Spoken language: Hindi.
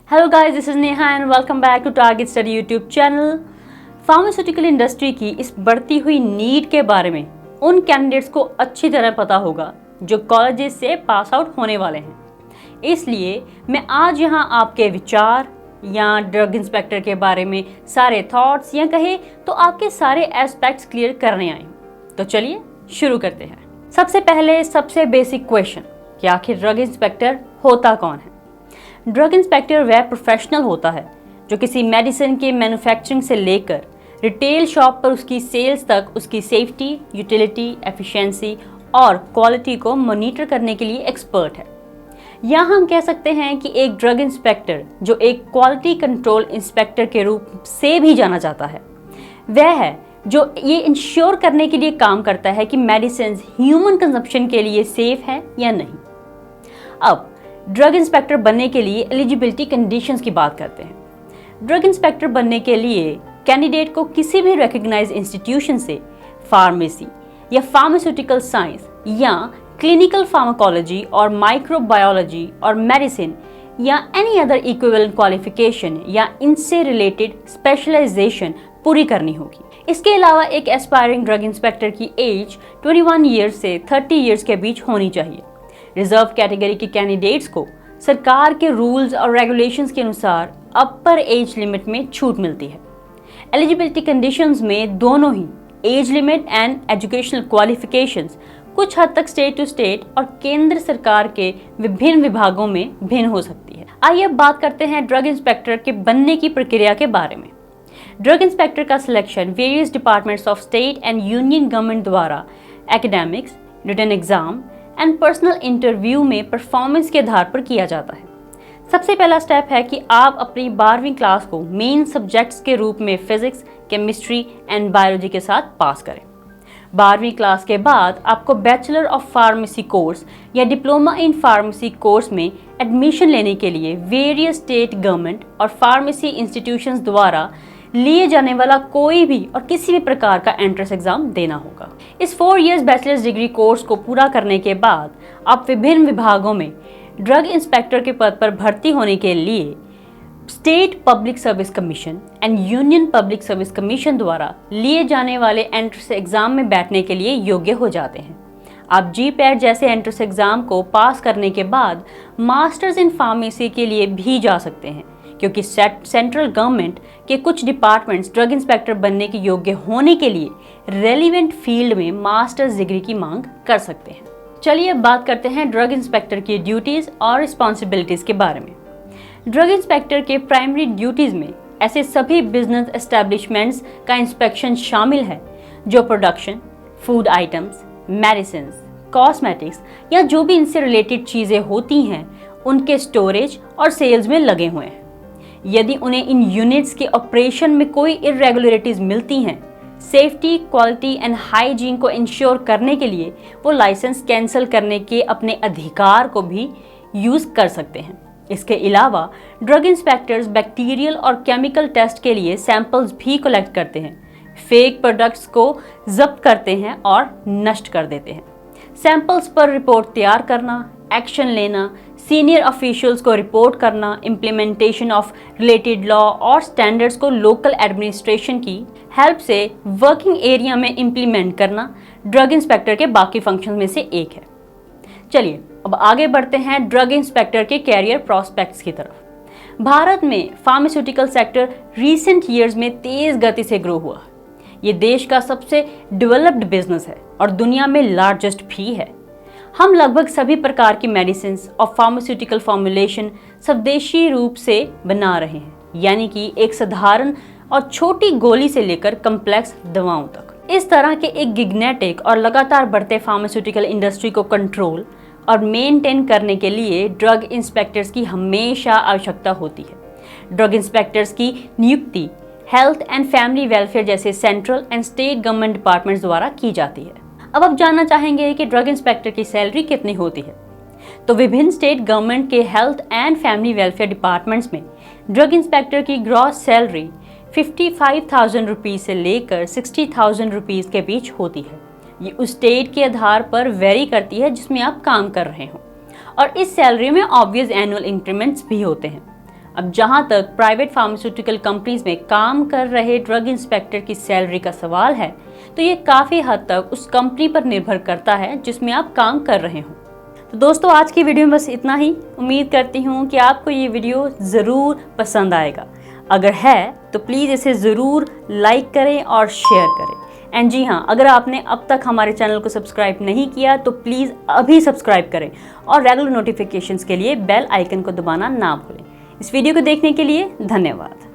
Hello guys, this is Neha and welcome back to Target Study YouTube channel. Pharmaceutical industry की इस बढ़ती हुई नीड के बारे में उन कैंडिडेट्स को अच्छी तरह पता होगा जो कॉलेजेस से पास आउट होने वाले हैं। इसलिए मैं आज यहाँ आपके विचार या ड्रग इंस्पेक्टर के बारे में सारे थॉट्स या कहे तो आपके सारे एस्पेक्ट्स क्लियर करने आई हूँ। तो चलिए शुरू करते हैं। सबसे पहले सबसे बेसिक क्वेश्चन कि आखिर ड्रग इंस्पेक्टर होता कौन है। ड्रग इंस्पेक्टर वह प्रोफेशनल होता है जो किसी मेडिसिन के मैन्युफैक्चरिंग से लेकर रिटेल शॉप पर उसकी सेल्स तक उसकी सेफ्टी, यूटिलिटी, एफिशिएंसी और क्वालिटी को मॉनिटर करने के लिए एक्सपर्ट है। या हम कह सकते हैं कि एक ड्रग इंस्पेक्टर जो एक क्वालिटी कंट्रोल इंस्पेक्टर के रूप से भी जाना जाता है, वह है जो ये इंश्योर करने के लिए काम करता है कि मेडिसिन ह्यूमन कंजप्शन के लिए सेफ है या नहीं। अब ड्रग इंस्पेक्टर बनने के लिए एलिजिबिलिटी कंडीशंस की बात करते हैं। ड्रग इंस्पेक्टर बनने के लिए कैंडिडेट को किसी भी रिकॉग्नाइज्ड इंस्टीट्यूशन से फार्मेसी या फार्मास्यूटिकल साइंस या क्लिनिकल फार्माकोलॉजी और माइक्रोबायोलॉजी और मेडिसिन या एनी अदर इक्विवेलेंट क्वालिफिकेशन या इनसे रिलेटेड स्पेशलाइजेशन पूरी करनी होगी। इसके अलावा एक एस्पायरिंग ड्रग इंस्पेक्टर की एज 21 ईयर्स से 30 ईयर्स के बीच होनी चाहिए। रिजर्व कैटेगरी के कैंडिडेट्स को सरकार के रूल्स और रेगुलेशंस के अनुसार अपर एज लिमिट में छूट मिलती है। एलिजिबिलिटी कंडीशंस में दोनों ही age limit and educational qualifications कुछ हद तक स्टेट टू स्टेट और केंद्र सरकार के विभिन्न विभागों में भिन्न हो सकती है। आइए अब बात करते हैं ड्रग इंस्पेक्टर के बनने की प्रक्रिया के बारे में। ड्रग इंस्पेक्टर का selection various departments of state and union government द्वारा academics, written exam and personal interview में परफॉर्मेंस के आधार पर किया जाता है। सबसे पहला स्टेप है कि आप अपनी 12वीं क्लास को मेन सब्जेक्ट्स के रूप में फिजिक्स, केमिस्ट्री एंड बायोलॉजी के साथ पास करें। 12वीं क्लास के बाद आपको बैचलर ऑफ फार्मेसी कोर्स या डिप्लोमा इन फार्मेसी कोर्स में एडमिशन लेने के लिए वेरियस स्टेट गवर्नमेंट और फार्मेसी इंस्टीट्यूशंस द्वारा लिए जाने वाला कोई भी और किसी भी प्रकार का एंट्रेंस एग्जाम देना होगा। इस 4 इयर्स बैचलर्स डिग्री कोर्स को पूरा करने के बाद आप विभिन्न विभागों में ड्रग इंस्पेक्टर के पद पर भर्ती होने के लिए state public service commission and union public service commission द्वारा लिए जाने वाले एंट्रेंस एग्जाम में बैठने के लिए योग्य हो जाते हैं। आप GPAT जैसे एंट्रेंस एग्जाम को पास करने के बाद मास्टर्स इन फार्मेसी के लिए भी जा सकते हैं, क्योंकि सेंट्रल गवर्नमेंट के कुछ डिपार्टमेंट्स ड्रग इंस्पेक्टर बनने के योग्य होने के लिए रेलिवेंट फील्ड में मास्टर्स डिग्री की मांग कर सकते हैं। चलिए अब बात करते हैं ड्रग इंस्पेक्टर की ड्यूटीज और रिस्पॉन्सिबिलिटीज के बारे में। ड्रग इंस्पेक्टर के प्राइमरी ड्यूटीज में ऐसे सभी बिजनेस एस्टेब्लिशमेंट्स का इंस्पेक्शन शामिल है जो production, food items, medicine, cosmetics या जो भी इनसे रिलेटेड चीज़ें होती हैं उनके स्टोरेज और सेल्स में लगे हुए हैं। यदि उन्हें इन यूनिट्स के ऑपरेशन में कोई इरेगुलरिटीज मिलती हैं, सेफ्टी, क्वालिटी एंड हाइजीन को इंश्योर करने के लिए वो लाइसेंस कैंसिल करने के अपने अधिकार को भी यूज़ कर सकते हैं। इसके अलावा ड्रग इंस्पेक्टर्स बैक्टीरियल और केमिकल टेस्ट के लिए सैंपल्स भी कलेक्ट करते हैं, फेक प्रोडक्ट्स को जब्त करते हैं और नष्ट कर देते हैं। सैंपल्स पर रिपोर्ट तैयार करना, एक्शन लेना, सीनियर ऑफिशियल्स को रिपोर्ट करना, इम्प्लीमेंटेशन ऑफ रिलेटेड लॉ और स्टैंडर्ड्स को लोकल एडमिनिस्ट्रेशन की हेल्प से वर्किंग एरिया में इम्प्लीमेंट करना ड्रग इंस्पेक्टर के बाकी फंक्शन में से एक है। चलिए अब आगे बढ़ते हैं ड्रग इंस्पेक्टर के कैरियर प्रॉस्पेक्ट्स की तरफ। भारत में फार्मास्यूटिकल सेक्टर रीसेंट ईयर्स में तेज गति से ग्रो हुआ। ये देश का सबसे डेवलप्ड बिजनेस है और दुनिया में लार्जेस्ट भी है। हम लगभग सभी प्रकार की मेडिसिन और फार्मास्यूटिकल फॉर्मुलेशन स्वदेशी रूप से बना रहे हैं, यानी कि एक साधारण और छोटी गोली से लेकर कम्प्लेक्स दवाओं तक। इस तरह के एक गिगनेटिक और लगातार बढ़ते फार्मास्यूटिकल इंडस्ट्री को कंट्रोल और मेंटेन करने के लिए ड्रग इंस्पेक्टर्स की हमेशा आवश्यकता होती है। ड्रग इंस्पेक्टर्स की नियुक्ति हेल्थ एंड फैमिली वेलफेयर जैसे central and state government departments द्वारा की जाती है। अब आप जानना चाहेंगे कि ड्रग इंस्पेक्टर की सैलरी कितनी होती है। तो विभिन्न स्टेट गवर्नमेंट के health and family welfare departments में ड्रग इंस्पेक्टर की ग्रॉस सैलरी 55,000 रुपीज़ से लेकर 60,000 रुपीज़ के बीच होती है। ये उस स्टेट के आधार पर वेरी करती है जिसमें आप काम कर रहे हो, और इस सैलरी में ऑब्वियस एनुअल इंक्रीमेंट्स भी होते हैं। अब जहां तक प्राइवेट फार्मास्यूटिकल कंपनीज में काम कर रहे ड्रग इंस्पेक्टर की सैलरी का सवाल है, तो ये काफ़ी हद तक उस कंपनी पर निर्भर करता है जिसमें आप काम कर रहे हो। तो दोस्तों, आज की वीडियो में बस इतना ही। उम्मीद करती हूँ कि आपको ये वीडियो ज़रूर पसंद आएगा। अगर है तो प्लीज़ इसे ज़रूर लाइक करें और शेयर करें। एंड जी हाँ, अगर आपने अब तक हमारे चैनल को सब्सक्राइब नहीं किया तो प्लीज़ अभी सब्सक्राइब करें और रेगुलर नोटिफिकेशंस के लिए बेल आइकन को दबाना ना भूलें। इस वीडियो को देखने के लिए धन्यवाद।